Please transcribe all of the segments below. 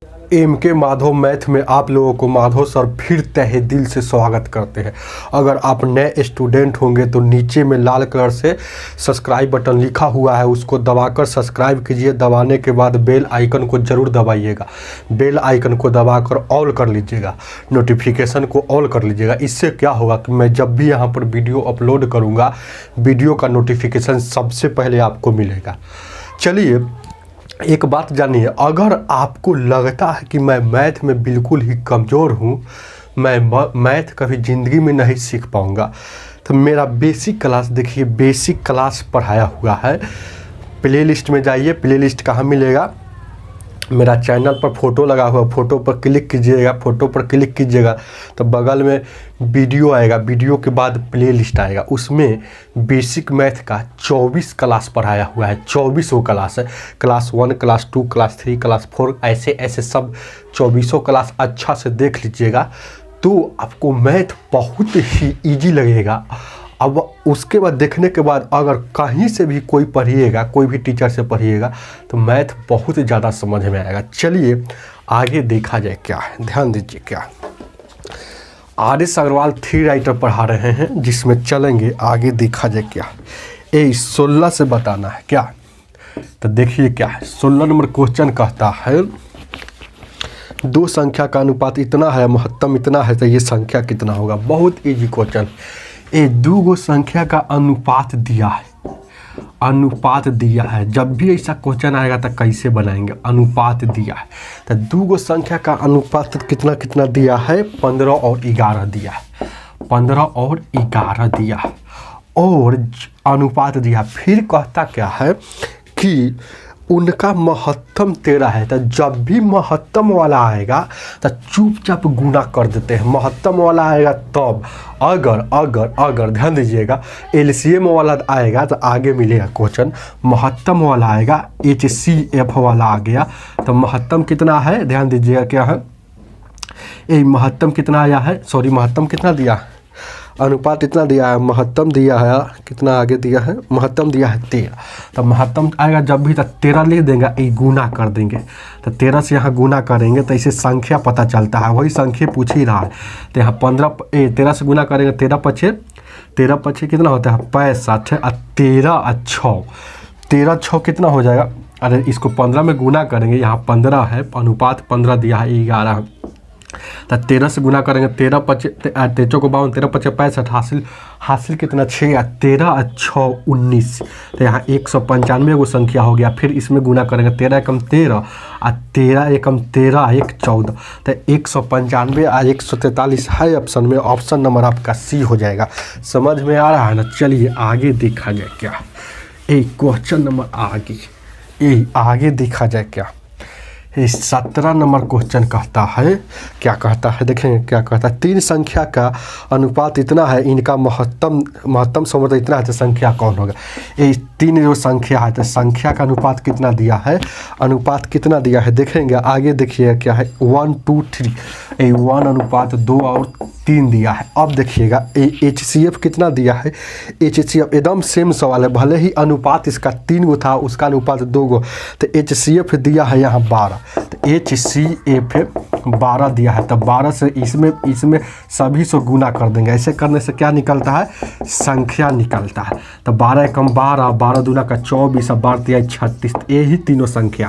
M के Madhav math में आप लोगों को माधव सर फिर तहे दिल से स्वागत करते हैं। अगर आप नए स्टूडेंट होंगे तो नीचे में लाल कलर से सब्सक्राइब बटन लिखा हुआ है, उसको दबाकर सब्सक्राइब कीजिए। दबाने के बाद बेल आइकन को ज़रूर दबाइएगा। बेल आइकन को दबाकर ऑल कर लीजिएगा, नोटिफिकेशन को ऑल कर लीजिएगा। इससे क्या होगा कि मैं जब भी यहाँ पर वीडियो अपलोड करूँगा, वीडियो का नोटिफिकेशन सबसे पहले आपको मिलेगा। चलिए एक बात जानिए, अगर आपको लगता है कि मैं मैथ में बिल्कुल ही कमज़ोर हूँ, मैं मैथ कभी ज़िंदगी में नहीं सीख पाऊँगा, तो मेरा बेसिक क्लास देखिए, बेसिक क्लास पढ़ाया हुआ है। प्लेलिस्ट में जाइए। प्लेलिस्ट कहाँ मिलेगा? मेरा चैनल पर फ़ोटो लगा हुआ, फ़ोटो पर क्लिक कीजिएगा। फ़ोटो पर क्लिक कीजिएगा तो बगल में वीडियो आएगा, वीडियो के बाद प्लेलिस्ट आएगा। उसमें बेसिक मैथ का 24 क्लास पढ़ाया हुआ है। 24 क्लास है, क्लास 1, क्लास 2, क्लास 3, क्लास 4, ऐसे ऐसे सब 24 क्लास अच्छा से देख लीजिएगा तो आपको मैथ बहुत ही ईजी लगेगा। अब उसके बाद देखने के बाद अगर कहीं से भी कोई पढ़िएगा, कोई भी टीचर से पढ़िएगा तो मैथ बहुत ज़्यादा समझ में आएगा। चलिए आगे देखा जाए क्या है, ध्यान दीजिए। क्या RS अग्रवाल 3 राइटर पढ़ा रहे हैं, जिसमें चलेंगे आगे देखा जाए क्या है। 16 से बताना है क्या, तो देखिए क्या है। 16 नंबर क्वेश्चन कहता है दो संख्या का अनुपात इतना है, महत्तम इतना है, तो ये संख्या कितना होगा। बहुत ईजी क्वेश्चन। दो गो संख्या का अनुपात दिया है, अनुपात दिया है। जब भी ऐसा क्वेश्चन आएगा तो कैसे बनाएंगे? अनुपात दिया है तो दो गो संख्या का अनुपात कितना कितना दिया है? 15 और 11 दिया है। 15 और 11 दिया है और अनुपात दिया। फिर कहता क्या है कि उनका महत्तम 13 है। तो जब भी महत्तम वाला आएगा तो चुपचाप गुना कर देते हैं। महत्तम वाला आएगा तब, अगर अगर अगर ध्यान दीजिएगा, LCM वाला आएगा तो आगे मिलेगा क्वेश्चन। महत्तम वाला आएगा, HCF वाला आ गया तो महत्तम कितना है? ध्यान दीजिएगा क्या है, ये महत्तम कितना आया है, सॉरी महत्तम कितना दिया है, अनुपात इतना दिया है, महत्तम दिया है कितना, आगे दिया है महत्तम दिया है 13। तो महत्तम आएगा जब भी तो 13 लिख देंगे, ये गुना कर देंगे। तो 13 से यहाँ गुना करेंगे तो इसे संख्या पता चलता है, वही संख्या पूछ ही रहा है। तो यहाँ 13 से गुना करेंगे, 13 पछे कितना होता है? 65। 13 6, 13 6 कितना हो जाएगा? अरे इसको 15 में गुना करेंगे, यहाँ 15 है, अनुपात 15 दिया है, 11 तो 13 से गुना करेंगे, 13 पचे 13 को 52, 13 पचे 65, हासिल कितना? 6। 13 6 19, तो यहाँ 195 गो संख्या हो गया। फिर इसमें गुना करेंगे, 13 एकम 13 और 13 एकम 13 1 14, तो 195 और 143 है ऑप्शन में। ऑप्शन नंबर आपका C हो जाएगा। समझ में आ रहा है ना? चलिए आगे देखा जाए क्या, क्वेश्चन नंबर आगे देखा जाए क्या। 17 नंबर क्वेश्चन कहता है, क्या कहता है देखेंगे क्या कहता है। तीन संख्या का अनुपात इतना है, इनका महत्तम सम इतना है, तो संख्या कौन होगा? ये तीन जो संख्या है तो संख्या का अनुपात कितना दिया है? अनुपात कितना दिया है देखेंगे आगे। देखिएगा क्या है, 1 2 3, 1 अनुपात 2 और 3 दिया है। अब देखिएगा HCF कितना दिया है? HCF एकदम सेम सवाल है, भले ही अनुपात इसका 3 गो था, उसका अनुपात 2 गो, तो HCF दिया है यहाँ 12। तो HCF 12 दिया है, तो 12 से इसमें सभी से गुना कर देंगे। ऐसे करने से क्या निकलता है? संख्या निकलता है। तो 12 एकम 12, 12 दूना का 24 और 12 तिया 36, यही तीनों संख्या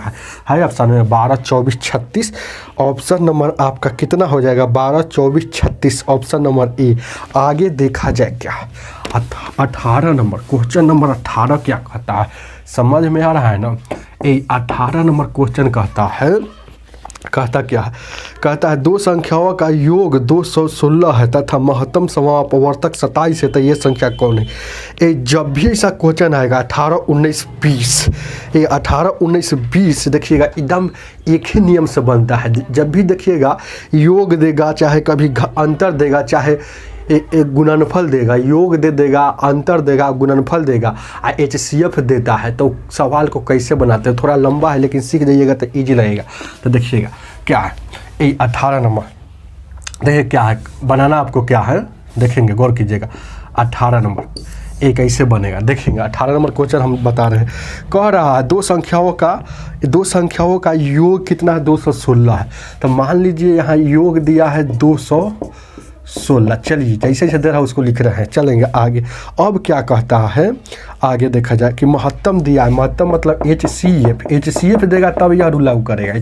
है ऑप्शन में 12 24 36। ऑप्शन नंबर आपका कितना हो जाएगा? 12 24 36, ऑप्शन नंबर A। आगे देखा जाए क्या, 18 नंबर क्वेश्चन नंबर 18 क्या कहता है, समझ में आ रहा है ना? 18 नंबर क्वेश्चन कहता क्या है? कहता है दो संख्याओं का योग 216 है तथा महत्तम समापवर्तक 27 है, तो ये संख्या कौन है? जब भी ऐसा क्वेश्चन आएगा 18 19 20, 18 19 20 देखिएगा एकदम एक ही नियम से बनता है। जब भी देखिएगा योग देगा, चाहे कभी अंतर देगा, चाहे एक गुणनफल देगा, योग दे देगा, अंतर देगा, गुणनफल देगा, HCF देता है। तो सवाल को कैसे बनाते हैं, थोड़ा लंबा है लेकिन सीख जाइएगा तो इजी लगेगा। तो देखिएगा क्या है 18 नंबर, देखिए क्या है बनाना आपको, क्या है देखेंगे, गौर कीजिएगा। 18 नंबर ये कैसे बनेगा देखेंगे। 18 नंबर क्वेश्चन हम बता रहे हैं। कह रहा है दो संख्याओं का योग कितना है, 216 है। तो मान लीजिए यहाँ योग दिया है 216। चलिए जैसे जैसे दे रहा है उसको लिख रहे हैं, चलेंगे आगे। अब क्या कहता है, आगे देखा जाए कि महत्तम दिया है। महत्तम मतलब HCF देगा तब यह रूल लागू करेगा।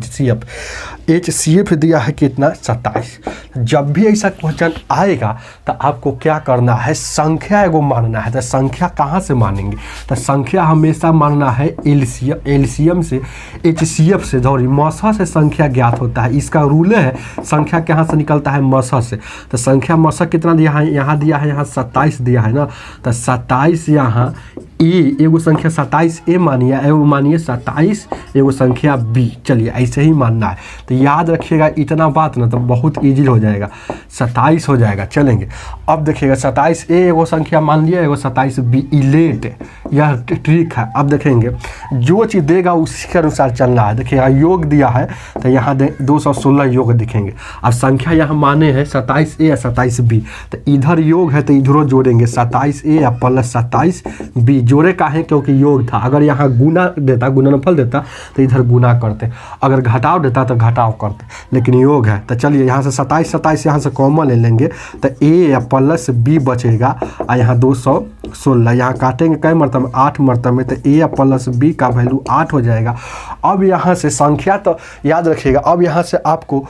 HCF दिया है कितना, 27। जब भी ऐसा क्वेश्चन आएगा तो आपको क्या करना है, संख्या एगो मानना है। तो संख्या कहाँ से मानेंगे, तो संख्या हमेशा मानना है एलसीएम से, HCF से। सॉरी, मसा से संख्या ज्ञात होता है, इसका रूल है। संख्या कहाँ से निकलता है, मसा से। तो संख्या मसा कितना दिया है, यहाँ दिया है, यहाँ 27 दिया है ना। तो 27 यहाँ एगो संख्या 27 मानिए, एगो मानिए 27 एगो संख्या B। चलिए ऐसे ही मानना है। तो याद रखिएगा इतना बात ना, तो बहुत इजी हो जाएगा, 27 हो जाएगा। चलेंगे अब देखिएगा 27 एगो संख्या मान लिया, एगो 27 B इलेट, यह ट्रिक है। अब देखेंगे जो चीज़ देगा उसी के अनुसार चलना है। देखिएगा योग दिया है तो यहाँ 216 योग दिखेंगे। अब संख्या यहाँ माने हैं 27A या 27B, तो इधर योग है तो इधरों जोड़ेंगे 27A या प्लस 27B। जोड़े का है क्योंकि योग था। अगर यहाँ गुना देता, गुणनफल देता तो इधर गुना करते, अगर घटाव देता तो घटाव करते, लेकिन योग है। तो चलिए यहाँ से 27 यहाँ से कॉमन ले लेंगे तो A या प्लस B बचेगा, और यहाँ 216 यहाँ काटेंगे कई मरतबे, 8 मरतबे, तो A या प्लस B का वैल्यू 8 हो जाएगा। अब यहाँ से संख्या तो याद रखिएगा। अब यहाँ से आपको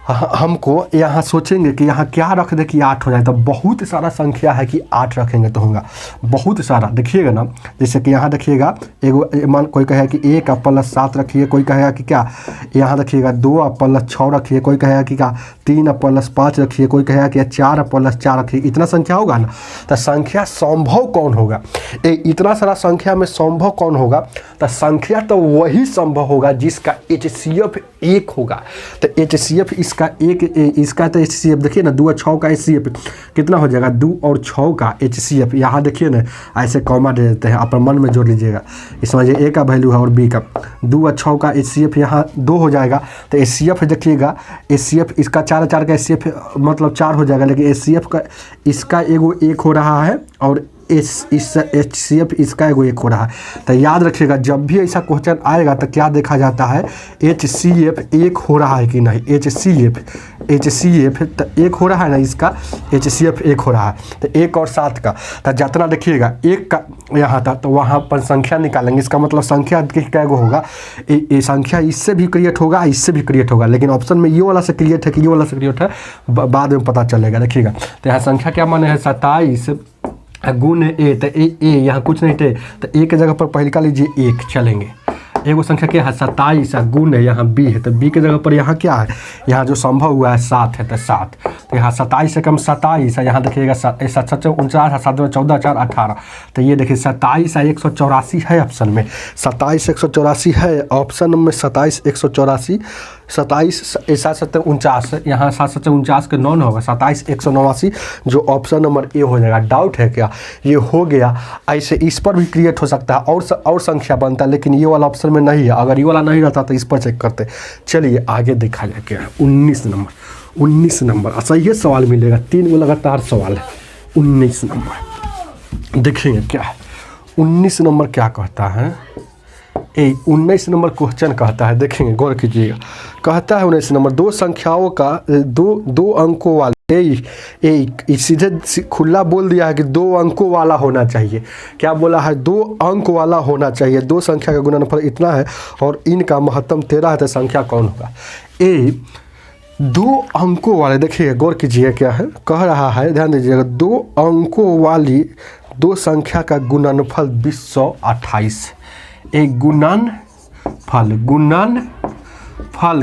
हमको यहाँ सोचेंगे कि यहाँ क्या रख दे कि 8 हो जाए। तो बहुत सारा संख्या है कि 8 रखेंगे तो होगा बहुत सारा। देखिएगा ना, जैसे कि यहाँ देखिएगा एगो मान, कोई कहेगा कि 1 प्लस 7 रखिए, कोई कहेगा कि क्या यहाँ देखिएगा 2 प्लस 6 रखिए, कोई कहेगा कि क्या 3 प्लस 5 रखिए, कोई कहेगा कि 4 प्लस 4 रखिए। इतना संख्या होगा ना, तो संख्या संभव कौन होगा, इतना सारा संख्या में संभव कौन होगा, तो संख्या तो वही संभव होगा जिसका HCF 1 होगा। तो HCF इसका तो HCF देखिए ना, 2 और 6 का HCF कितना हो जाएगा, 2 और 6 का HCF। यहाँ देखिए ना ऐसे कॉमा दे देते हैं, आप मन में जोड़ लीजिएगा। इस समझिए A का वैल्यू है और B का, 2 और 6 का HCF यहाँ 2 हो जाएगा। तो HCF देखिएगा, HCF इसका 4 और 4 का HCF मतलब 4 हो जाएगा, लेकिन HCF का इसका एगो 1 हो रहा है और इस HCF इसका एगो 1 हो रहा है। तो याद रखिएगा जब भी ऐसा क्वेश्चन आएगा तो क्या देखा जाता है, HCF 1 हो रहा है कि नहीं। HCF तो 1 हो रहा है ना, इसका HCF 1 हो रहा है। तो 1 और 7 का तो जितना देखिएगा 1 का यहाँ था तो वहाँ पर संख्या निकालेंगे। इसका मतलब संख्या क्या एगो होगा, ये संख्या इससे भी क्रिएट होगा, इससे भी क्रिएट होगा, लेकिन ऑप्शन में ये वाला से क्रिएट है कि ये वाला से क्रिएट है, बाद में पता चलेगा। देखिएगा तो यहाँ संख्या क्या माने है, 27 गुण A। तो A यहाँ कुछ नहीं थे, तो A के जगह पर पहले का लीजिए 1। चलेंगे एगो संख्या क्या है, 27 गुण है, यहाँ B है, तो B के जगह पर यहाँ क्या है, यहाँ जो संभव हुआ है 7 है, तो 7। तो यहाँ 27 से कम 27 है, यहाँ देखिएगा 7 7 49 7 14 4 18। तो ये देखिए 27 है 184 है ऑप्शन में, 27 184 है ऑप्शन में, 27 184, 27 7 7 49, यहाँ 7 7 49 के 9 होगा, 27 189 जो ऑप्शन नंबर A हो जाएगा। डाउट है क्या, ये हो गया। ऐसे इस पर भी क्रिएट हो सकता है और संख्या बनता है, लेकिन ये वाला ऑप्शन में नहीं है। अगर ये वाला नहीं रहता तो इस पर चेक करते। चलिए आगे देखा जाए क्या है। 19 नंबर सही सवाल मिलेगा, 3 गो लगातार सवाल है। 19 नंबर देखेंगे क्या है। 19 नंबर क्या कहता है, 19 नंबर क्वेश्चन कहता है, देखेंगे गौर कीजिएगा। कहता है 19 नंबर, दो संख्याओं का दो अंकों वाले, सीधे खुला बोल दिया है कि 2 अंकों वाला होना चाहिए। क्या बोला है, 2 अंक वाला होना चाहिए। 2 संख्या का गुणनफल इतना है और इनका महत्तम 13 है, तो संख्या कौन होगा। 2 अंकों वाले, देखिए गौर कीजिए क्या है, कह रहा है, ध्यान दीजिएगा। 2 अंकों वाली 2 संख्या का गुणनफल 228। एक गुणनफल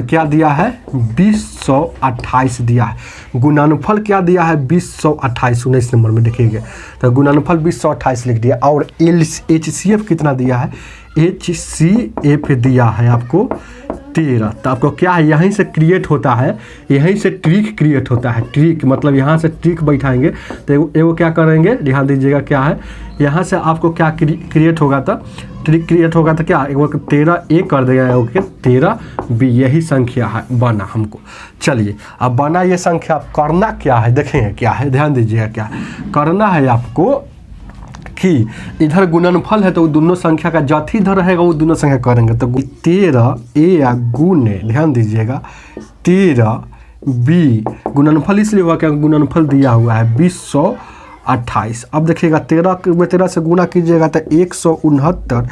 क्या दिया है, 228 दिया है। गुणनफल क्या दिया है, 228। 19 नंबर में देखिएगा तो गुणनफल 228 लिख दिया। और HCF कितना दिया है, HCF दिया है आपको 13। तो आपको क्या है, यहीं से क्रिएट होता है, यहीं से ट्रिक क्रिएट होता है। ट्रिक मतलब यहाँ से ट्रिक बैठाएंगे तो एगो क्या करेंगे, ध्यान दीजिएगा क्या है, यहाँ से आपको क्या क्रिएट होगा, तो ट्रिक क्रिएट होगा तो क्या एगो 13 A कर देगा, ओके 13 B, यही संख्या है बना हमको। चलिए अब बना ये संख्या, करना क्या है, देखेंगे क्या है, ध्यान दीजिएगा क्या करना है आपको। कि इधर गुणनफल है तो दोनों संख्या का जथ इधर रहेगा वो दोनों संख्या करेंगे। तो 13 ए गुने, ध्यान दीजिएगा 13 बी, गुणनफल इसलिए हुआ क्या गुणनफल दिया हुआ है 2028। अब देखिएगा 13 से गुना कीजिएगा तो 169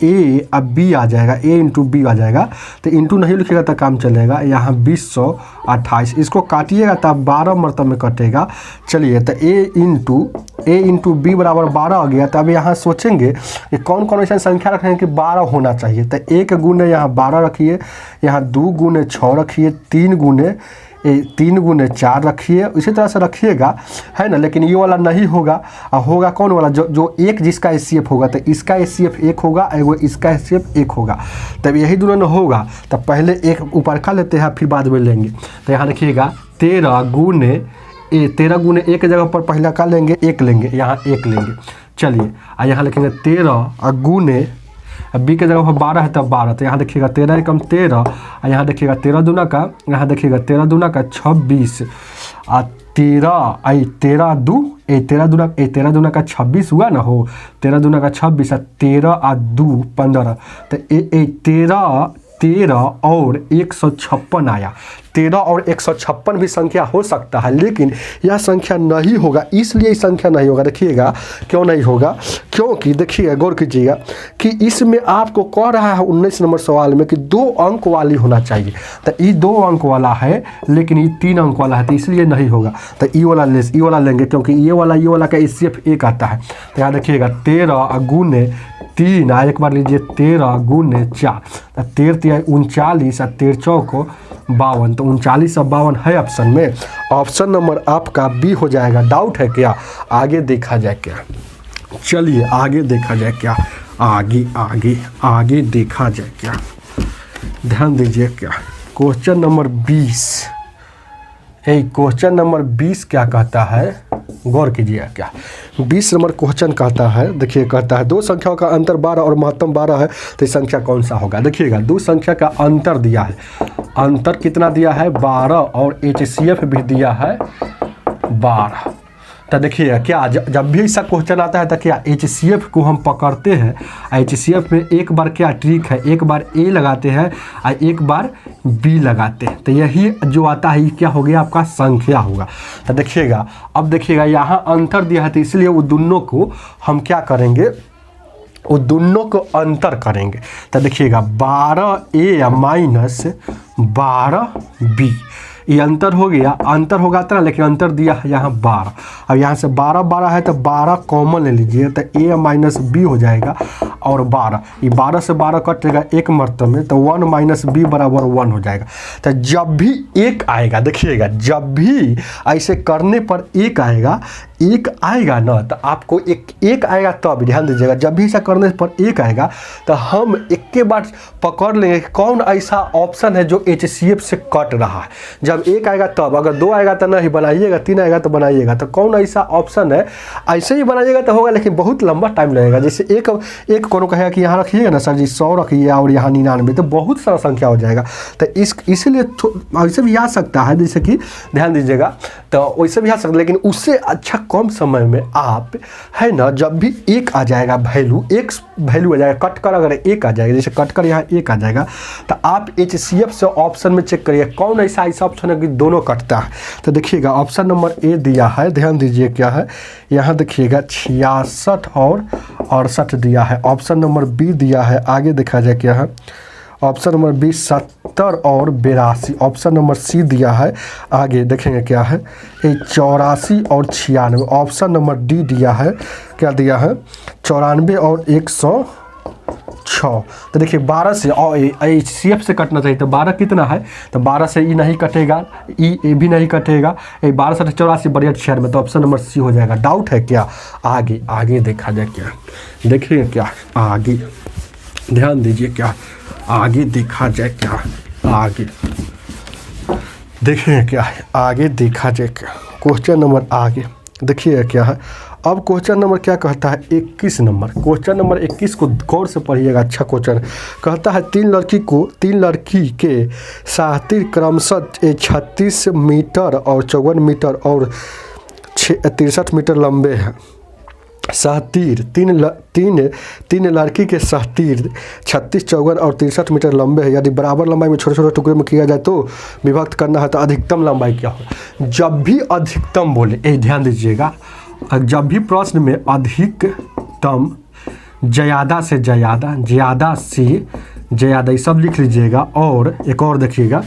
ए अब बी आ जाएगा, ए इंटू बी आ जाएगा। तो इंटू नहीं लिखिएगा तो काम चलेगा। यहाँ 2028 इसको काटिएगा तो 12 मरतब में कटेगा। चलिए तो ए इंटू बी बराबर 12 आ गया। तो अब यहाँ सोचेंगे कि कौन कौन ऐसा संख्या रखेंगे कि 12 होना चाहिए। तो 1 गुने यहाँ 12 रखिए, यहाँ 2 गुने 6 रखिए, 3 गुने 4 रखिए, इसी तरह से रखिएगा, है ना। लेकिन ये वाला नहीं होगा, होगा कौन वाला जो एक जिसका एचसीएफ होगा। तो इसका एचसीएफ 1 होगा, एगो इसका एचसीएफ 1 होगा। तब यही दोनों न होगा तब पहले एक ऊपर का लेते हैं फिर बाद में लेंगे। तो यहाँ देखिएगा 13 गुने 1 जगह पर पहला का लेंगे 1 लेंगे, यहाँ 1 लेंगे। चलिए यहाँ लिखेंगे 13 गुने बी के जगह पर 12 है तब 12। तो यहाँ देखिएगा 13 एकम 13, यहाँ देखिएगा 13 दूना का, यहाँ देखिएगा 13 दूना का 26 और 13 दूना का 26 हुआ ना हो, 13 दूना का 26 और 13 और 2 15। तो 13 और 156 आया। 13 और 156 भी संख्या हो सकता है, लेकिन यह संख्या नहीं होगा। इसलिए संख्या नहीं होगा, देखिएगा क्यों नहीं होगा, क्योंकि देखिएगा गौर कीजिएगा कि इसमें आपको कह रहा है 19 नंबर सवाल में कि 2 अंक वाली होना चाहिए। तो ये 2 अंक वाला है लेकिन ये 3 अंक वाला है, तो इसलिए नहीं होगा। तो ई वाला लेंगे क्योंकि ये वाला का एचसीएफ 1 आता है। तो यहाँ देखिएगा 13 गुने 3, एक बार लीजिए 13 गुने 4, 13 39 और 13 चौको 52। तो 39 और 52 है ऑप्शन में। ऑप्शन नंबर आपका बी हो जाएगा। डाउट है क्या? आगे देखा जाए क्या? चलिए आगे देखा जाए क्या? आगे देखा जाए क्या? ध्यान दीजिए क्या क्वेश्चन नंबर 20। क्वेश्चन नंबर 20 क्या कहता है, गौर कीजिए क्या 20 नंबर क्वेश्चन कहता है। देखिए कहता है 2 संख्याओं का अंतर 12 और महत्तम 12 है, तो ये संख्या कौन सा होगा। देखिएगा 2 संख्या का अंतर दिया है, अंतर कितना दिया है 12, और एचसीएफ भी दिया है 12। तो देखिए क्या जब भी ऐसा क्वेश्चन आता है तो क्या एचसीएफ को हम पकड़ते हैं। एचसीएफ में एक बार क्या ट्रिक है, एक बार ए लगाते हैं और एक बार बी लगाते हैं। तो यही जो आता है ये क्या हो गया आपका संख्या होगा। तो देखिएगा अब देखिएगा यहाँ अंतर दिया है, तो इसलिए वो दोनों को हम क्या करेंगे, वो दोनों को अंतर करेंगे। तो देखिएगा 12a माइनस 12b, ये अंतर हो गया, अंतर होगा था ना, लेकिन अंतर दिया है यहाँ 12। अब यहाँ से 12 है तो 12 कॉमन ले लीजिए, तो a माइनस बी हो जाएगा। और 12 ये 12 से 12 कटेगा 1 मरतब में, तो 1 माइनस बी बराबर 1 हो जाएगा। तो जब भी 1 आएगा, देखिएगा जब भी ऐसे करने पर 1 आएगा ना, तो आपको एक आएगा तब ध्यान दीजिएगा। जब भी ऐसा करने पर 1 आएगा तो हम एक के बाद पकड़ लेंगे कौन ऐसा ऑप्शन है जो एचसीएफ से कट रहा है। जब 1 आएगा तब, अगर 2 आएगा तो नहीं बनाइएगा, 3 आएगा तो बनाइएगा। तो कौन ऐसा ऑप्शन है, ऐसे ही बनाइएगा तो होगा, लेकिन बहुत लंबा टाइम लगेगा। जैसे एक कोनो कहेगा कि यहाँ रखिएगा ना सर जी 100 रखिए और यहाँ 99, तो बहुत सारा संख्या हो जाएगा। तो इसलिए ऐसे भी आ सकता है, जैसे कि ध्यान दीजिएगा, तो वैसे भी आ सकता है, लेकिन उससे अच्छा कम समय में आप है ना, जब भी 1 आ जाएगा वैल्यू आ जाएगा, कटकर अगर 1 आ जाएगा, जैसे कटकर यहाँ 1 आ जाएगा, तो आप एचसीएफ से ऑप्शन में चेक करिए कौन ऐसा ऑप्शन है कि दोनों कटता है। तो देखिएगा ऑप्शन नंबर ए दिया है, ध्यान दीजिए क्या है, यहाँ देखिएगा 66 और 68 दिया है। ऑप्शन नंबर बी दिया है, आगे देखा जाए क्या है। ऑप्शन नंबर बी 70 और 82। ऑप्शन नंबर सी दिया है, आगे देखेंगे क्या है, 84 और 96। ऑप्शन नंबर डी दिया है, क्या दिया है 94 और 106। तो देखिए 12 से और एचसीएफ से कटना चाहिए, तो 12 कितना है, तो 12 से ई नहीं कटेगा, ए भी नहीं कटेगा, 12 से 84 बढ़िया 96, तो ऑप्शन नंबर सी हो जाएगा। डाउट है क्या? आगे देखा जाए क्या, देखिए क्या आगे, ध्यान दीजिए क्या आगे देखा जाए क्या, आगे देखें क्या है, आगे देखा जाए क्या क्वेश्चन नंबर आगे देखिए क्या है। अब क्वेश्चन नंबर क्या कहता है 21 नंबर, क्वेश्चन नंबर 21 को गौर से पढ़िएगा, अच्छा क्वेश्चन कहता है 3 लड़की के साथी क्रमशः 36 मीटर और 54 मीटर और 63 मीटर लंबे हैं। सहतीर तीन लड़की के सहतीर 36, 54 और 63 मीटर लंबे हैं। यदि बराबर लंबाई में छोटे छोटे टुकड़े में किया जाए तो विभक्त करना है तो अधिकतम लंबाई क्या हो। जब भी अधिकतम बोले, ये ध्यान दीजिएगा, जब भी प्रश्न में अधिकतम, ज़्यादा से ज़्यादा, ज़्यादा से ज़्यादा, ये सब लिख लीजिएगा। और एक और देखिएगा,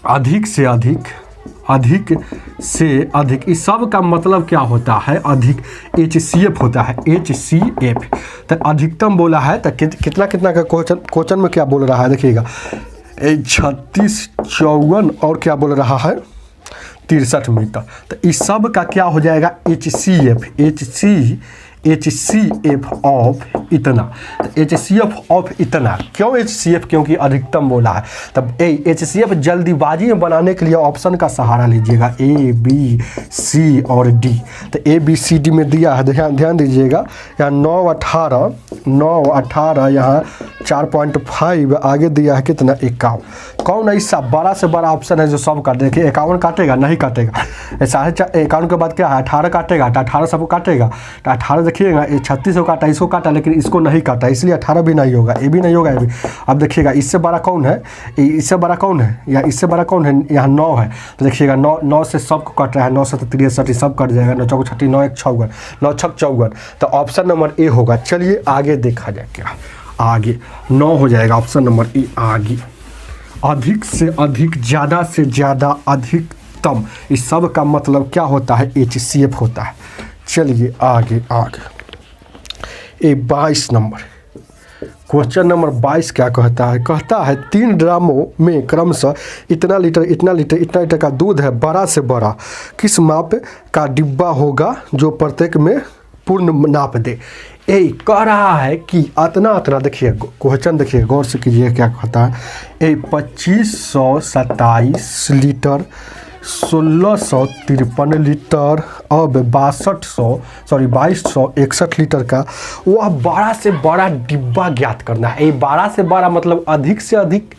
अधिक से अधिक, अधिक से अधिक, इस सब का मतलब क्या होता है, अधिक HCF होता है, HCF। तो अधिकतम बोला है तो कितना कितना का क्वेश्चन में क्या बोल रहा है देखिएगा, 36, 54 और क्या बोल रहा है 63 मीटर। तो इस सब का क्या हो जाएगा HCF ऑफ इतना। तो HCF ऑफ इतना क्यों HCF, क्योंकि अधिकतम बोला है। तब HCF जल्दीबाजी में बनाने के लिए ऑप्शन का सहारा लीजिएगा, A B C और D। तो A B C D में दिया है, ध्यान दीजिएगा, यहाँ 9, 18 यहाँ 4.5 आगे दिया है कितना 51। कौन ऐसा बड़ा से बड़ा ऑप्शन है जो सब काट, देखिए 51 काटेगा नहीं काटेगा, 51 के बाद क्या है 18 काटेगा, तो 18 सबको काटेगा, तो 18 देखिएगा, ये 36 को काटा, इसको काटा, लेकिन इसको नहीं काटा, इसलिए 18 भी नहीं होगा, ये भी नहीं होगा, ये भी। अब देखिएगा इससे बड़ा कौन है, इससे बड़ा कौन है, या इससे बड़ा कौन है, यहाँ 9 है। तो देखिएगा 9 से सबको कट रहा है, 9 से 63 सब कट जाएगा, 9 चौक 36, 9 1 54, 9 6 54। तो ऑप्शन नंबर ए होगा। चलिए आगे देखा जाए क्या, आगे 9 हो जाएगा ऑप्शन नंबर ए। आगे अधिक से अधिक, ज़्यादा से ज़्यादा, अधिकतम, इस सब का मतलब क्या होता है HCF होता है। चलिए आगे 22 नंबर, क्वेश्चन नंबर 22 क्या कहता है, 3 ड्रामों में क्रमशः इतना लीटर का दूध है, बड़ा से बड़ा किस माप का डिब्बा होगा जो प्रत्येक में पूर्ण नाप दे। कह रहा है कि इतना देखिए क्वेश्चन, देखिए गौर से कीजिए क्या कहता है। 2527 लीटर, 1653 लीटर, अब 2261 लीटर का वह बड़ा से बड़ा डिब्बा ज्ञात करना है। ये बड़ा से बड़ा मतलब अधिक से अधिक,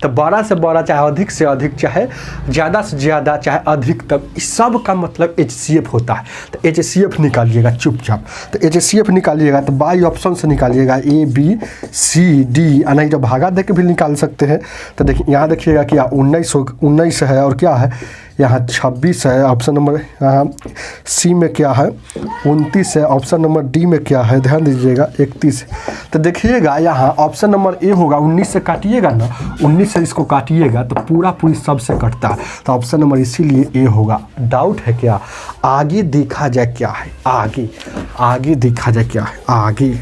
तो बड़ा से बड़ा चाहे अधिक से अधिक, चाहे ज़्यादा से ज़्यादा, चाहे अधिकतम, इस सब का मतलब HCF होता है। तो HCF निकालिएगा चुपचाप। तो HCF निकालिएगा तो बाई ऑप्शन से निकालिएगा, A B C D, नहीं तो भागा दे के भी निकाल सकते हैं। तो देखिए यहाँ देखिएगा क्या 19 है, और क्या है यहाँ 26 है, ऑप्शन नंबर यहाँ सी में क्या है 29 है, ऑप्शन नंबर डी में क्या है ध्यान दीजिएगा 31। तो देखिएगा यहाँ ऑप्शन नंबर ए होगा, 19 से काटिएगा ना, 19 से इसको काटिएगा तो पूरी सब से कटता है, तो ऑप्शन नंबर इसीलिए ए होगा। डाउट है क्या, आगे देखा जाए क्या है, आगे देखा जाए क्या है, आगे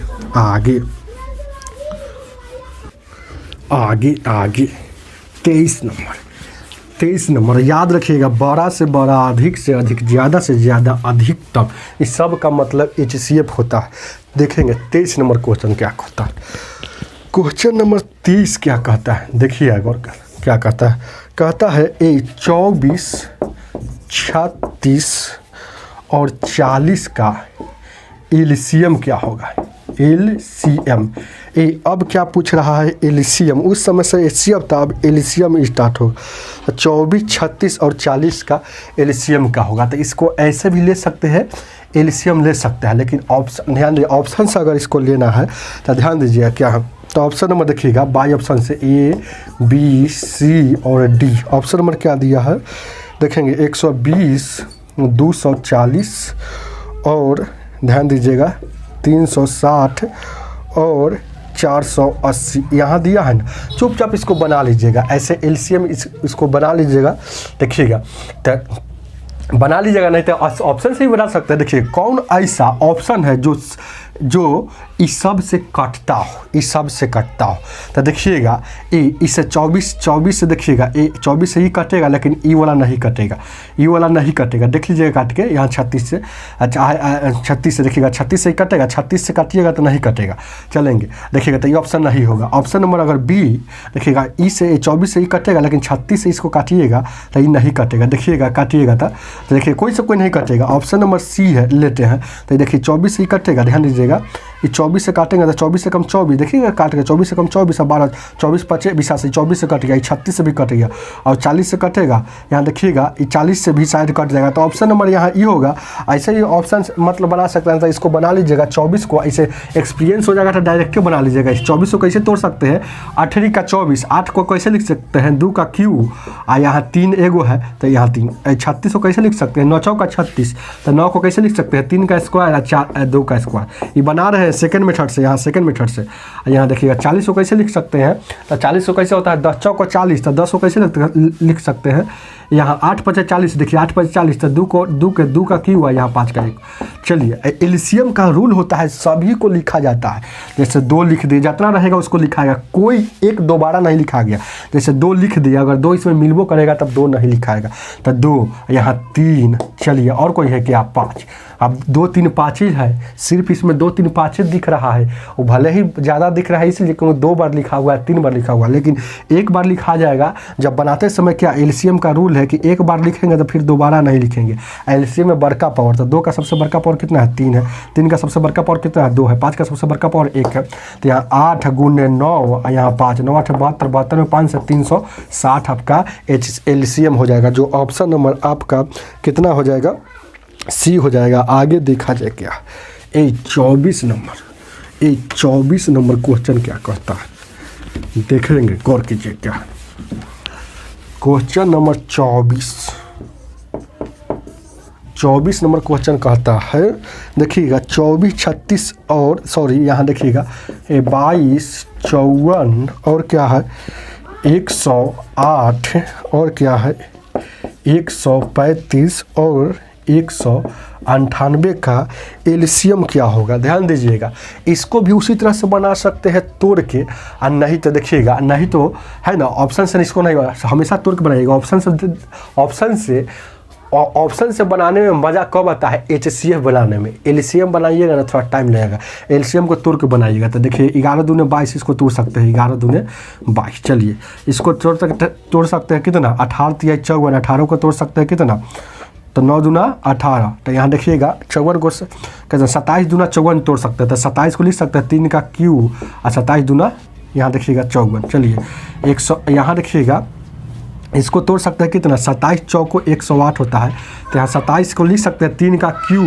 23 नंबर याद रखिएगा, बड़ा से बड़ा, अधिक से अधिक, ज़्यादा से ज़्यादा, अधिकतम, इस सब का मतलब HCF होता है। देखेंगे 23 नंबर क्वेश्चन क्या कहता है। क्वेश्चन नंबर 30 क्या कहता है, देखिए गौर कर क्या कहता है 24, 36 और 40 का एलसीएम क्या होगा, एलसीएम। अब क्या पूछ रहा है एलसीएम, उस समय से HCF था, अब एलसीएम स्टार्ट होगा। 24, 36 और 40 का एलसीएम का होगा। तो इसको ऐसे भी ले सकते हैं, एलसीएम ले सकते हैं, लेकिन ऑप्शन ध्यान दीजिए, ऑप्शन से अगर इसको लेना है तो ध्यान दीजिएगा क्या है। तो ऑप्शन नंबर देखिएगा बाई ऑप्शन से A B C और D। ऑप्शन नंबर क्या दिया है देखेंगे 120, 240 और ध्यान दीजिएगा 360 और 480 यहाँ दिया है ना। चुपचाप इसको बना लीजिएगा, ऐसे एलसीएम इसको बना लीजिएगा। देखिएगा तो बना लीजिएगा, नहीं तो ऑप्शन से ही बना सकते हैं। देखिए कौन ऐसा ऑप्शन है जो इस सब से कटता हो, तो देखिएगा इससे 24 से देखिएगा 24 से ही कटेगा, लेकिन ई वाला नहीं कटेगा, देख लीजिएगा काट के यहाँ 36 से, अच्छा 36 से देखिएगा 36 से ही कटेगा, 36 से काटिएगा तो नहीं कटेगा, चलेंगे देखिएगा तो ये ऑप्शन नहीं होगा। ऑप्शन नंबर अगर बी देखिएगा ई से 24 से ही कटेगा, लेकिन 36 से इसको काटिएगा तो ये नहीं कटेगा, देखिएगा काटिएगा तो देखिए कोई से कोई नहीं कटेगा। ऑप्शन नंबर सी है लेते हैं, तो देखिए 24 से ही कटेगा, ध्यान दीजिएगा ये 24 से काटेंगे तो 24 से कम 24, देखिएगा काट के 24 से कम 24 और 12, 24 25 82, 24 से कट गया, ये 36 से भी कट गया और 40 से कटेगा, यहाँ देखिएगा ये 40 से भी शायद कट जाएगा। तो ऑप्शन नंबर यहाँ ई होगा। ऐसे ही ऑप्शन मतलब बना सकते हैं, तो इसको बना लीजिएगा 24 को, ऐसे एक्सपीरियंस हो जाएगा तो डायरेक्ट बना लीजिएगा। इस 24 को कैसे तोड़ सकते हैं, 8 का 24, 8 को कैसे लिख सकते हैं 2 का क्यू, और यहाँ 3 एगो है तो यहाँ 3, 36 को कैसे लिख सकते हैं 9 चौका 36, तो 9 को कैसे लिख सकते हैं 3 का स्क्वायर और 2 का स्क्वायर। ये बना रहे हैं सेकंड मेथड से, यहाँ सेकंड मेथड से। यहाँ देखिएगा 40 को कैसे लिख सकते हैं, तो 40 को कैसे होता है 10 चौका 40, तो 10 को कैसे लिख सकते हैं यहाँ 8 5 40, देखिए 8 5 40, तो 2 का क्यू है, यहाँ 5 का 1। चलिए एलसीएम का रूल होता है सभी को लिखा जाता है, जैसे 2 लिख दिए, जितना रहेगा उसको लिखाएगा, कोई एक दोबारा नहीं लिखा गया। जैसे 2 लिख दिया, अगर 2 इसमें मिलबो करेगा तब 2 नहीं लिखाएगा, तो 2 यहाँ 3। चलिए और कोई है क्या 5, अब 2 3 5 ही है, सिर्फ इसमें 2 3 5 दिख रहा है, वो भले ही ज़्यादा दिख रहा है इसलिए क्योंकि 2 बार लिखा हुआ है 3 बार लिखा हुआ है, लेकिन एक बार लिखा जाएगा। जब बनाते समय क्या एलसीएम का रूल है कि एक बार लिखेंगे तो फिर दोबारा नहीं लिखेंगे। एलसीएम में बड़का पावर, तो 2 का सबसे बड़का पावर कितना है 3 है, 3 का सबसे बड़का पावर कितना है 2 है, 5 का सबसे बड़का पावर 1 है, तो यहाँ 8 गुने 9, यहाँ 5, 9 8 72, 72 में 5 से 360 आपका एलसीएम हो जाएगा, जो ऑप्शन नंबर आपका कितना हो जाएगा सी हो जाएगा। आगे देखा जाए क्या ए 24 नंबर क्वेश्चन क्या कहता है, देखेंगे गौर कीजिए क्या क्वेश्चन नंबर 24 नंबर क्वेश्चन कहता है। देखिएगा 24 36 और सॉरी यहाँ देखिएगा 22 54 और क्या है 108 और क्या है 135 और 198 का एलसीएम क्या होगा। ध्यान दीजिएगा, इसको भी उसी तरह से बना सकते हैं तोड़ के, और नहीं तो देखिएगा, नहीं तो है ना ऑप्शन से इसको नहीं, हमेशा तोड़ के बनाइएगा। ऑप्शन से बनाने में मज़ा कब आता है एचसीएफ बनाने में। एलसीएम बनाइएगा ना थोड़ा टाइम लगेगा, एलसीएम को तोड़ के बनाइएगा। तो देखिए 11 दूने 22 इसको तोड़ सकते हैं, 11 दूने 22। चलिए इसको तोड़ सकते हैं कितना 18 3 54, 18 को तोड़ सकते हैं कितना तो 9 दूना 18। तो यहाँ देखिएगा 54 को कहते हैं 27 दूना 54 तोड़ सकते हैं, तो 27 को लिख सकते हैं 3 का क्यू और 27 दूना यहाँ देखिएगा 54। चलिए 100 यहाँ देखिएगा इसको तोड़ सकते हैं कितना 27 चौको 108 होता है, तो यहाँ 27 को लिख सकते हैं 3 का क्यू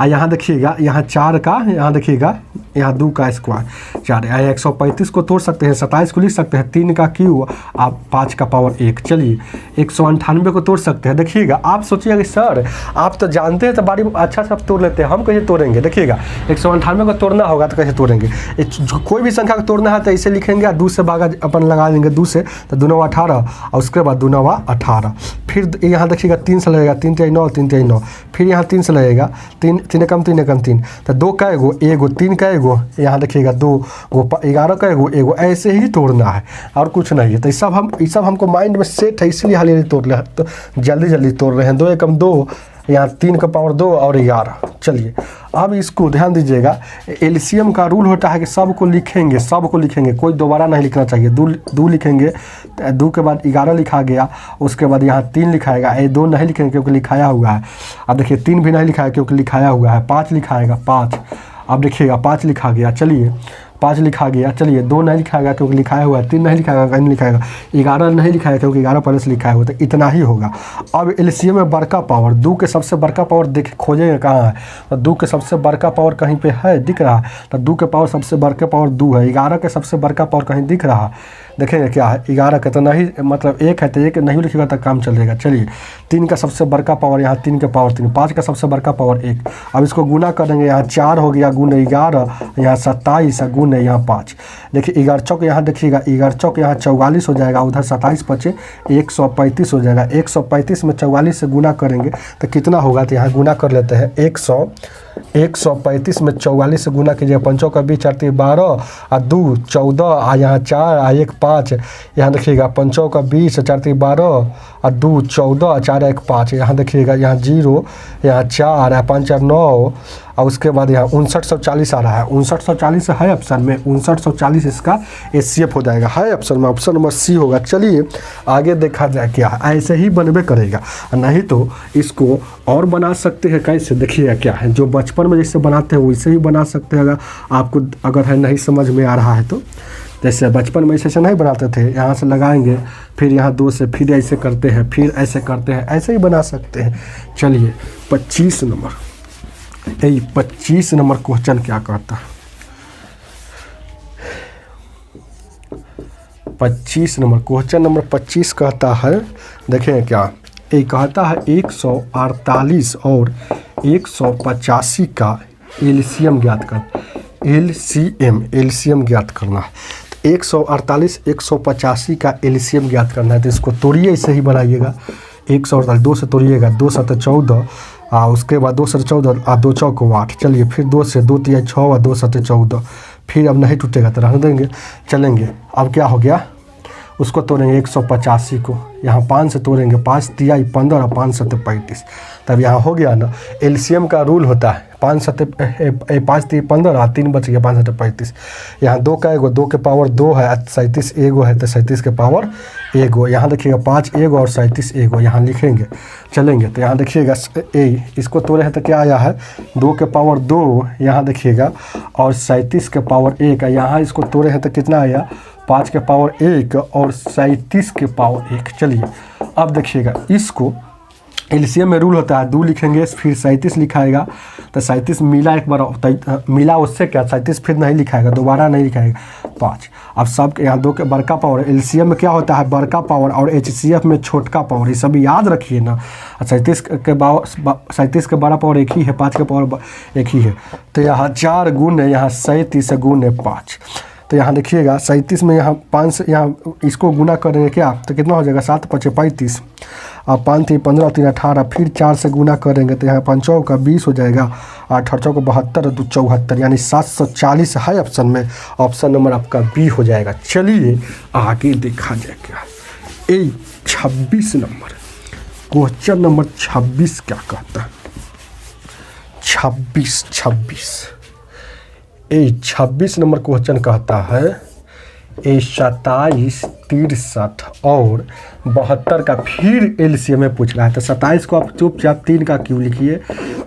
और यहाँ देखिएगा यहाँ 4 का यहाँ देखिएगा यहाँ 2 का स्क्वायर 4, यहाँ 135 को तोड़ सकते हैं 27 को लिख सकते हैं 3 का क्यू आप 5 का पावर 1। चलिए 198 को तोड़ सकते हैं। देखिएगा आप सोचिएगा कि सर आप तो जानते हैं तो बारी अच्छा से आप तोड़ लेते हैं, हम कैसे तोड़ेंगे। देखिएगा 198 को तोड़ना होगा तो कैसे तोड़ेंगे, कोई भी संख्या को तोड़ना है तो ऐसे लिखेंगे, 2 से भागा अपन लगा देंगे 2 से, तो 2 9 18 और उसके बाद 2 9 18। फिर यहाँ देखिएगा 3 से लगेगा 3 3 9 3 3 9, फिर यहाँ 3 से लगेगा 3 3 कम 3 कम 3, तो 2 का एगो 3 का एगो, यहाँ देखिएगा 2 11 का एगो, ऐसे ही तोड़ना है और कुछ नहीं है। तो ये सब हमको माइंड में सेट है, इसलिए हाल तोड़ रहे हैं, तो जल्दी तोड़ रहे हैं। 2 एकम 2, यहाँ 3 का पावर 2 और 11। चलिए अब इसको ध्यान दीजिएगा, एलसीएम का रूल होता है कि सबको लिखेंगे, कोई दोबारा नहीं लिखना चाहिए। 2 लिखेंगे, 2 के बाद 11 लिखा गया, उसके बाद यहाँ 3 लिखाएगा, 2 नहीं लिखेंगे क्योंकि लिखाया हुआ है। अब देखिए 3 भी नहीं लिखाया क्योंकि लिखाया हुआ है। 5 लिखाएगा 5, अब देखिएगा 5 लिखा गया, चलिए 5 लिखा गया। चलिए 2 नहीं लिखाएगा क्योंकि लिखाया हुआ है, 3 नहीं लिखाएगा नहीं लिखाएगा, 11 नहीं लिखाएगा क्योंकि 11 पहले से लिखाया हुआ, तो इतना ही होगा। अब एलसीएम में बड़का पावर 2 के सबसे बड़का पावर देख खोजेंगे कहाँ है, तो 2 के सबसे बड़का पावर कहीं पे है दिख रहा है, तो 2 के पावर सबसे बड़का पावर 2 है। 11 के सबसे बड़का पावर कहीं दिख रहा है, देखेंगे क्या है 11 का, तो नहीं मतलब 1 है तो 1 नहीं लिखेगा तो काम चलेगा। चलिए 3 का सबसे बड़का पावर, यहाँ 3 के पावर 3, 5 का सबसे बड़का पावर 1। अब इसको गुना करेंगे, यहाँ 4 हो गया गुने 11, यहाँ 27 गुने यहाँ 5। देखिए 11 चौक यहाँ देखिएगा 11 चौक यहाँ 44 हो जाएगा, उधर 27 बचे 135 हो जाएगा। 135 में 44 से गुना करेंगे तो कितना होगा, तो यहाँ गुना कर लेते हैं 135 में 44 से गुना कीजिए, 5 का 20 4 12 और 2 14 और यहाँ 4 और 1 5, यहाँ देखिएगा 5 का 20 4 12 और 2 14 और 4 1 5, यहाँ देखिएगा यहाँ 0 यहाँ 4 5 9 और उसके बाद यहाँ 5940 आ रहा है, 5940 है ऑप्शन में, 5940 इसका HCF हो जाएगा, है ऑप्शन में, ऑप्शन नंबर C होगा। चलिए आगे देखा जाए क्या है, ऐसे ही बनबे करेगा, नहीं तो इसको और बना सकते हैं। कैसे देखिएगा क्या है, जो बचपन में जैसे बनाते हैं वैसे ही बना सकते हैं। अगर आपको अगर है नहीं समझ में आ रहा है तो, जैसे बचपन में ऐसे नहीं बनाते थे, यहाँ से लगाएंगे फिर यहाँ 2 से फिर ऐसे करते हैं, फिर ऐसे करते हैं, ऐसे ही बना सकते हैं। चलिए 25 नंबर, यही 25 नंबर क्वेश्चन क्या कहता है, 25 नंबर क्वेश्चन नंबर 25 कहता है, देखें क्या ये कहता है, 148 और 185 का एलसीएम ज्ञात कर, एलसीएम ज्ञात करना है। 148 185 का एलसीएम ज्ञात करना है, तो इसको तोड़िए, ऐसे ही बनाइएगा। 148 2 से तोड़िएगा, 2 7 14, उसके बाद 2 से 14 2 चौक 8। चलिए फिर 2 से 2 3 6 और 2 7 14, फिर अब नहीं टूटेगा तो रहने देंगे। चलेंगे अब क्या हो गया, उसको तोड़ेंगे 185 को, यहाँ 5 से तोड़ेंगे, 5 तिया 15 और 5 7 35, तब यहाँ हो गया ना। एलसीएम का रूल होता है 5 7 5 3 15 और 3 बच गया 5 7 35। यहाँ 2 का एगो, 2 के पावर 2 है, 37 एगो है तो 37 के पावर एगो, यहाँ देखिएगा 5 एगो और 37 एगो यहाँ लिखेंगे। चलेंगे तो यहाँ देखिएगा इसको तोड़े हैं तो क्या आया है, 2 के पावर 2 यहाँ देखिएगा और 37 के पावर 1, यहाँ इसको तोड़े हैं तो कितना आया, 5 के पावर 1 और 37 के पावर 1। चलिए अब देखिएगा, इसको एलसीएम में रूल होता है 2 लिखेंगे फिर 37 लिखाएगा, तो 37 मिला एक बार, मिला उससे क्या 37 फिर नहीं लिखाएगा, दोबारा नहीं लिखाएगा 5। अब सब यहाँ 2 के बड़का पावर, एलसीएम में क्या होता है बड़का पावर और HCF में छोटका पावर, ये सब याद रखिए ना। 37 के बड़ा पावर 1 ही है, 5 के पावर 1 ही है, तो यहाँ 4 गुने यहाँ 37 गुने 5, तो यहाँ देखिएगा 37 में यहाँ 5 से यहाँ इसको गुना करेंगे क्या, तो कितना हो जाएगा 7 5 35 और 5 3 15 3 18, फिर 4 से गुना करेंगे तो यहाँ 5 का 20 हो जाएगा, 8 8 का 72 2 74, यानी 740 है ऑप्शन में, ऑप्शन नंबर आपका B हो जाएगा। चलिए आगे देखा जाए क्या, 26 नंबर क्वेश्चन नंबर 26 क्या कहता है, 26 नंबर क्वेश्चन कहता है, 27 63 और 72 का फिर एलसीएम में पूछ रहा है। तो 27 को आप चुपचाप 3 का क्यों लिखिए,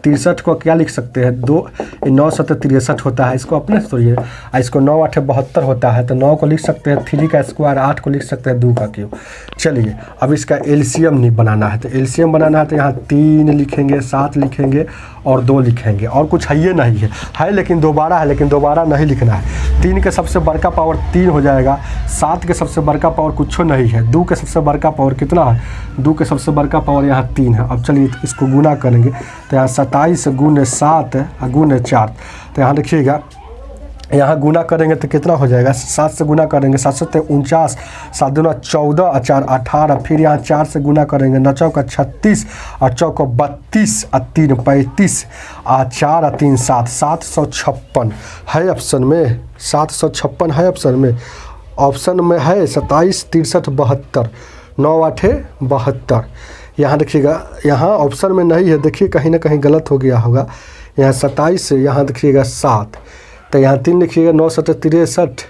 63 को क्या लिख सकते हैं 2 9 7 63 होता है, इसको अपने सोचिए, इसको 9 8 72 होता है, तो 9 को लिख सकते हैं 3 का स्क्वायर, 8 को लिख सकते हैं 2 का क्यूब। चलिए अब इसका एलसीएम नहीं बनाना है, तो एलसीएम बनाना है तो यहाँ 3 लिखेंगे, 7 लिखेंगे और 2 लिखेंगे, और कुछ है ये नहीं है लेकिन दोबारा है, लेकिन दोबारा नहीं लिखना है। 3 के सबसे बड़का पावर 3 हो जाएगा, 7 के सबसे बड़का पावर कुछ नहीं है, 2 के सबसे बड़का पावर कितना है, 2 के सबसे बड़का पावर यहाँ 3 है। अब चलिए इसको गुना करेंगे तो यहाँ 27 गुने 7 गुने 4, तो यहाँ देखिएगा यहाँ गुना करेंगे तो कितना हो जाएगा, 7 से गुना करेंगे 7 7 49, 7 दूना 14 और 4 18, फिर यहाँ 4 से गुना करेंगे 9 चौका 36 और चौका 32 और 3 35 और 4 और 3 7, 756 है ऑप्शन में, 756 है ऑप्शन में, ऑप्शन में है 27 63 72 9 8 72। यहाँ देखिएगा यहाँ ऑप्शन में नहीं है, देखिए कहीं ना कहीं गलत हो गया होगा, यहाँ 27 से यहाँ देखिएगा 7, तो यहाँ 3 लिखिएगा, 9 7 63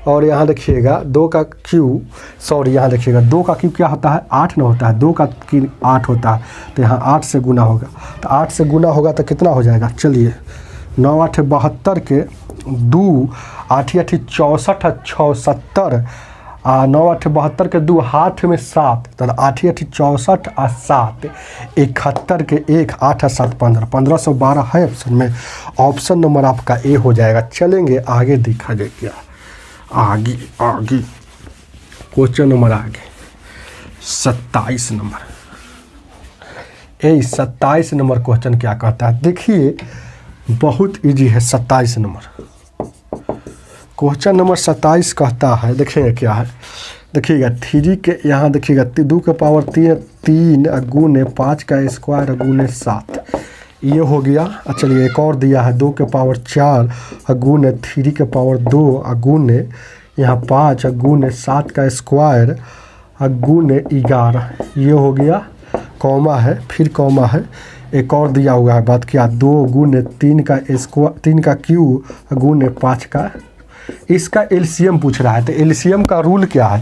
और यहाँ देखिएगा 2 का क्यूब, सॉरी यहाँ देखिएगा 2 का क्यूब क्या होता है 8 ना होता है, 2 का क्यूब 8 होता है, तो यहाँ 8 से गुना होगा, तो 8 से गुना होगा तो कितना हो जाएगा, चलिए 9 8 72 के 2 8 8 64 76 9 8 72 के 2 हाथ में 7, तो 8 8 64 और 7 71 के 1 8 और 7 15, 1512 है ऑप्शन में, ऑप्शन नंबर आपका ए हो जाएगा। चलेंगे आगे देखा जाए क्या, आगे क्वेश्चन नंबर आगे 27 नंबर, 27 नंबर क्वेश्चन क्या कहता है, देखिए बहुत इजी है। 27 नंबर क्वेश्चन नंबर 27 कहता है, देखेंगे क्या है, देखिएगा 3 के यहाँ देखिएगा 2 के पावर 3 गुने 5 का स्क्वायर गुने 7, ये हो गया। चलिए एक और दिया है 2 के पावर 4 गुने 3 के पावर 2 गुने यहाँ 5 गुने 7 का स्क्वायर गुने 11, ये हो गया, कॉमा है फिर कॉमा है, एक और दिया हुआ है, बात किया 2 गुने 3 का स्क्वायर 3 का क्यू गुने 5 का, इसका एलसीएम पूछ रहा है। तो एलसीएम का रूल क्या है,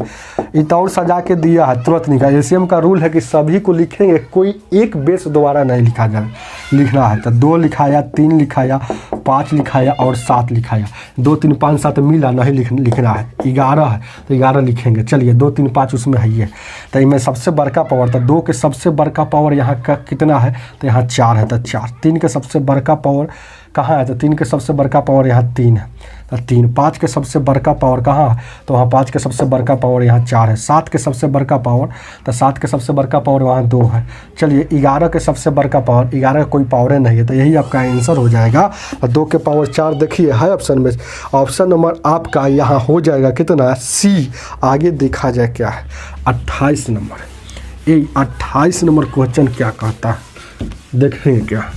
इतना और सजा के दिया है तुरंत निकाल। एलसीएम का रूल है कि सभी को लिखेंगे, कोई एक बेस दोबारा नहीं लिखा जाए, लिखना है। तो 2 लिखाया, 3 लिखाया, 5 लिखाया और 7 लिखाया। 2 3 5 7 मिला नहीं लिखना है। 11 है तो 11 लिखेंगे। चलिए 2 3 5 उसमें है ये। तो इनमें सबसे बड़का पावर था 2 के सबसे बड़का पावर यहाँ का कितना है, तो यहाँ 4 है, तो 4। 3 के सबसे बड़का पावर कहाँ है, तो 3 के सबसे बड़का पावर यहाँ 3 है, तो 3। 5 के सबसे बड़का पावर कहाँ है, तो वहाँ 5 के सबसे बड़का पावर यहाँ 4 है। 7 के सबसे बड़का पावर, तो 7 के सबसे बड़का पावर वहाँ 2 है। चलिए 11 के सबसे बड़का पावर, 11 का कोई पावर नहीं है, तो यही आपका आंसर हो जाएगा। 2 के पावर 4 देखिए है ऑप्शन में। ऑप्शन नंबर आपका यहाँ हो जाएगा कितना, सी। आगे देखा जाए क्या है 28 नंबर। ये 28 नंबर क्वेश्चन क्या कहता है, देखेंगे क्या।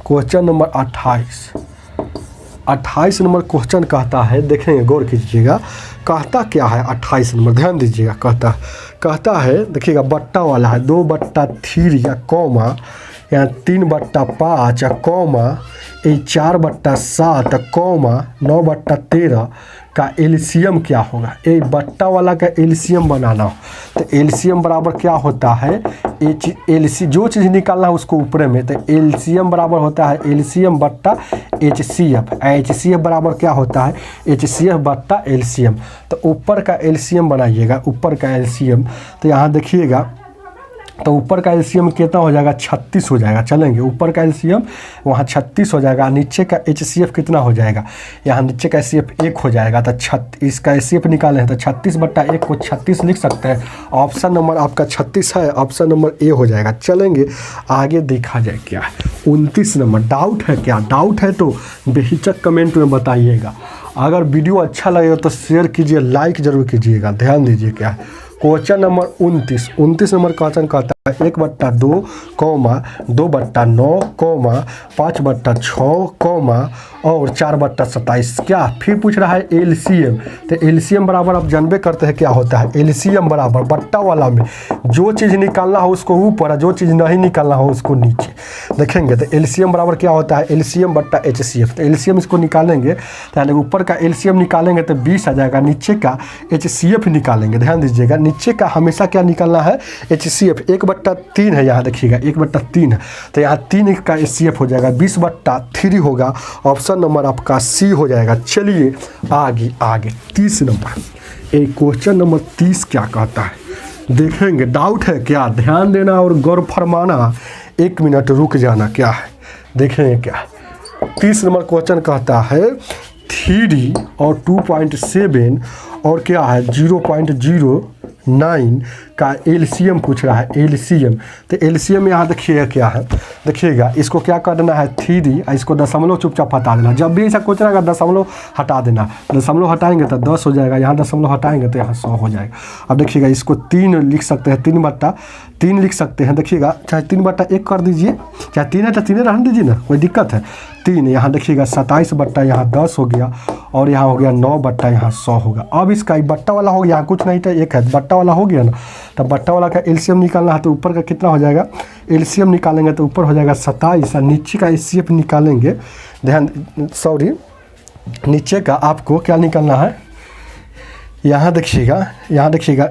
क्वेश्चन नंबर 28 नंबर क्वेश्चन कहता है, देखेंगे गौर कीजिएगा कहता क्या है। 28 नंबर ध्यान दीजिएगा, कहता है देखिएगा बट्टा वाला है 2/3 या कॉमा, यहाँ 3/5 या कॉमा, 4/7 कॉमा 9/13 का एलसीएम क्या होगा। ये बट्टा वाला का एलसीएम बनाना हो तो एलसीएम बराबर क्या होता है, एलसी जो चीज़ निकालना है उसको ऊपरे में, तो एलसीएम बराबर होता है एलसीएम बट्टा एचसीएफ। एचसीएफ बराबर क्या होता है, एचसीएफ बट्टा एलसीएम। तो ऊपर का एलसीएम बनाइएगा, ऊपर का एलसीएम। तो यहाँ देखिएगा, तो ऊपर का एलसीएम कितना हो जाएगा, 36 हो जाएगा। चलेंगे ऊपर का एलसीएम वहाँ 36 हो जाएगा। नीचे का एचसीएफ कितना हो जाएगा, यहाँ नीचे का एचसीएफ 1 हो जाएगा। तो इसका एचसीएफ निकाले हैं तो 36/1 को 36 लिख सकते हैं। ऑप्शन नंबर आपका 36 है, ऑप्शन नंबर ए हो जाएगा। चलेंगे आगे देखा जाए क्या है 29 नंबर। डाउट है क्या, डाउट है तो बेहिचक कमेंट में बताइएगा। अगर वीडियो अच्छा लगेगा तो शेयर कीजिए, लाइक ज़रूर कीजिएगा। ध्यान दीजिए क्या है क्वेश्चन नंबर 29 नंबर क्वेश्चन कहता है 1/2 कॉमा 2/9 कॉमा 5/6 कॉमा और 4/27। क्या फिर पूछ रहा है एलसीएम। तो एलसीएम बराबर आप जानबे करते हैं क्या होता है, एलसीएम बराबर बट्टा वाला में जो चीज़ निकालना हो उसको ऊपर, जो चीज़ नहीं निकालना हो उसको नीचे। देखेंगे तो एलसीएम बराबर क्या होता है, एलसीएम बट्टा एचसीएफ। तो एलसीएम इसको निकालेंगे तो यानी ऊपर का एलसीएम निकालेंगे तो 20 आ जाएगा, नीचे का एचसीएफ निकालेंगे। ध्यान दीजिएगा नीचे का हमेशा क्या निकालना है, एचसीएफ। 1/3 है यहाँ देखिएगा, 1/3 है तो यहाँ 3 का एचसीएफ हो जाएगा, 20/3 होगा। ऑप्शन नंबर आपका सी हो जाएगा। चलिए आगे 30 नंबर। एक क्वेश्चन नंबर 30 क्या कहता है देखेंगे। डाउट है क्या, ध्यान देना और गौर फरमाना, 1 मिनट रुक जाना। क्या है देखेंगे क्या 30 नंबर क्वेश्चन कहता है 3 और 2.7 और क्या है 0.09 का एलसीएम पूछ रहा है, एलसीएम। तो एलसीएम यहाँ देखिएगा क्या है, देखिएगा इसको क्या करना है 3, इसको दशमलव चुपचाप हटा देना। जब भी ऐसा कुछ रहेगा दशमलव हटा देना, दशमलव हटाएंगे तो 10 हो जाएगा, यहाँ दशमलव हटाएंगे तो यहाँ 100 हो जाएगा। अब देखिएगा इसको 3 लिख सकते हैं, 3/3 लिख सकते हैं। देखिएगा चाहे 3/1 कर दीजिए, चाहे 3 है तो 3 रहने दीजिए ना, कोई दिक्कत है। 3 यहाँ देखिएगा 27 यहाँ 10 हो गया और यहाँ हो गया 9 यहाँ 100 होगा। अब इसका बट्टा वाला हो गया, यहाँ कुछ नहीं था 1 है, बट्टा वाला हो गया ना। तो बट्टा वाला का एलसीएम निकालना है तो ऊपर का कितना हो जाएगा, एलसीएम निकालेंगे तो ऊपर हो जाएगा 27 और नीचे का एचसीएफ निकालेंगे। ध्यान नीचे का आपको क्या निकालना है, यहाँ देखिएगा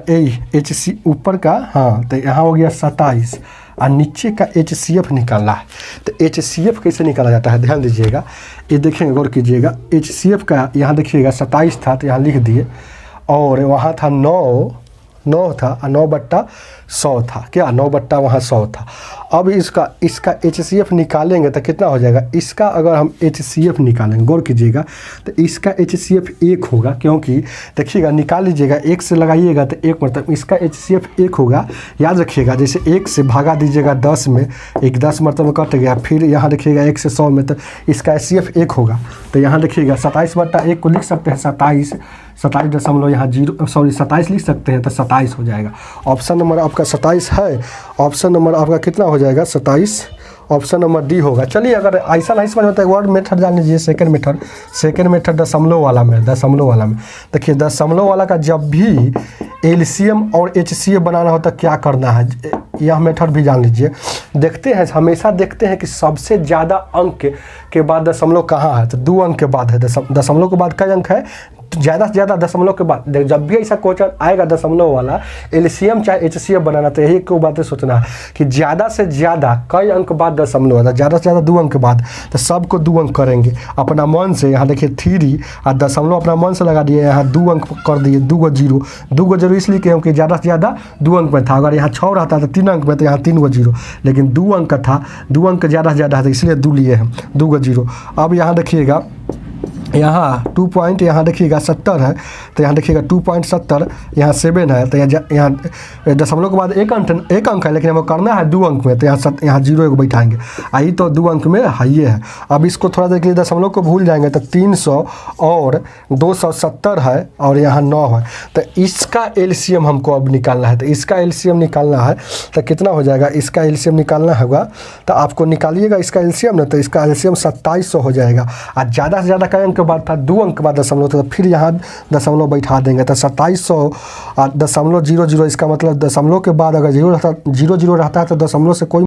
एचसी ऊपर का, हाँ तो यहाँ हो गया 27 और नीचे का एचसीएफ निकालना है। तो एचसीएफ कैसे निकाला जाता है ध्यान दीजिएगा, ये देखेंगे गौर कीजिएगा। एचसीएफ का यहाँ देखिएगा 27 था तो यहाँ लिख दिए और वहाँ था 9 था और 9/100 था। क्या 9/100 था। अब इसका एचसीएफ निकालेंगे तो कितना हो जाएगा, इसका अगर हम एचसीएफ निकालेंगे गौर कीजिएगा तो इसका एचसीएफ 1 होगा, क्योंकि देखिएगा निकाल लीजिएगा 1 से लगाइएगा तो 1 मतलब इसका एचसीएफ 1 होगा। याद रखिएगा जैसे 1 से भागा दीजिएगा 10 में, 10 मतलब कट गया, फिर यहाँ देखिएगा 1 से 100 में तो इसका एचसीएफ 1 होगा। तो यहाँ देखिएगा 27/1 को लिख सकते हैं 27 यहाँ 27 लिख सकते हैं तो 27 हो जाएगा। ऑप्शन नंबर आपका 27 है, ऑप्शन नंबर आपका कितना हो जाएगा 27, ऑप्शन नंबर डी होगा। चलिए अगर ऐसा नहीं समझ में आता है वर्ड मेथड जान लीजिए, सेकंड मेथड दशमलव वाला में देखिए दशमलव वाला का जब भी एलसीएम और एचसीएफ बनाना होता है क्या करना है, यह मेथड भी जान लीजिए। देखते हैं, हमेशा देखते हैं कि सबसे ज़्यादा अंक के बाद दशमलव कहाँ है, तो 2 अंक के बाद है। दशमलव के बाद कई अंक है, ज़्यादा से ज़्यादा दशमलव के बाद। जब भी ऐसा क्वेश्चन आएगा दशमलव वाला, एलसीएम चाहे एचसीएफ बनाना, तो यही को बातें सोचना है कि ज़्यादा से ज़्यादा कई अंक बाद दशमलव है, ज़्यादा से ज़्यादा 2 अंक के बाद, तो सबको 2 अंक करेंगे अपना मन से। यहाँ देखिए 3 और दशमलव अपना मन से लगा दिए, यहाँ 2 अंक कर दिए, 2 गो जीरो इसलिए क्योंकि ज़्यादा से ज़्यादा 2 अंक में था। अगर यहाँ 6 रहता तो 3 अंक में, तो यहाँ 3 गो जीरो, लेकिन 2 अंक का था, 2 अंक ज़्यादा से ज़्यादा था, इसलिए 2 लिए हैं, 2 गो जीरो। अब यहाँ देखिएगा, यहाँ 2 पॉइंट, यहाँ देखिएगा 70 है, तो यहाँ देखिएगा 2.70, यहाँ 7 है, तो यहाँ दशमलव के बाद एक अंक है, लेकिन हमें करना है 2 अंक में, तो यहाँ 0 को बैठाएंगे। आई तो 2 अंक में है ये है। अब इसको थोड़ा देर के लिए दशमलव को भूल जाएंगे, तो 300 और 270 है, और यहाँ 9 है, तो इसका एलसीएम हमको अब निकालना है। तो इसका एलसीएम निकालना है तो कितना हो जाएगा, इसका एलसीएम निकालना होगा, तो आपको निकालिएगा इसका एलसीएम ना, तो इसका एलसीएम 2700 हो जाएगा। और ज़्यादा से ज़्यादा कई अंक के बाद था, 2 अंक के बाद दशमलव, तो फिर यहाँ दशमलव बैठा देंगे, तो 2700 और 0.00, इसका मतलब दशमलव के बाद अगर 0 रहता है तो दशमलव से कोई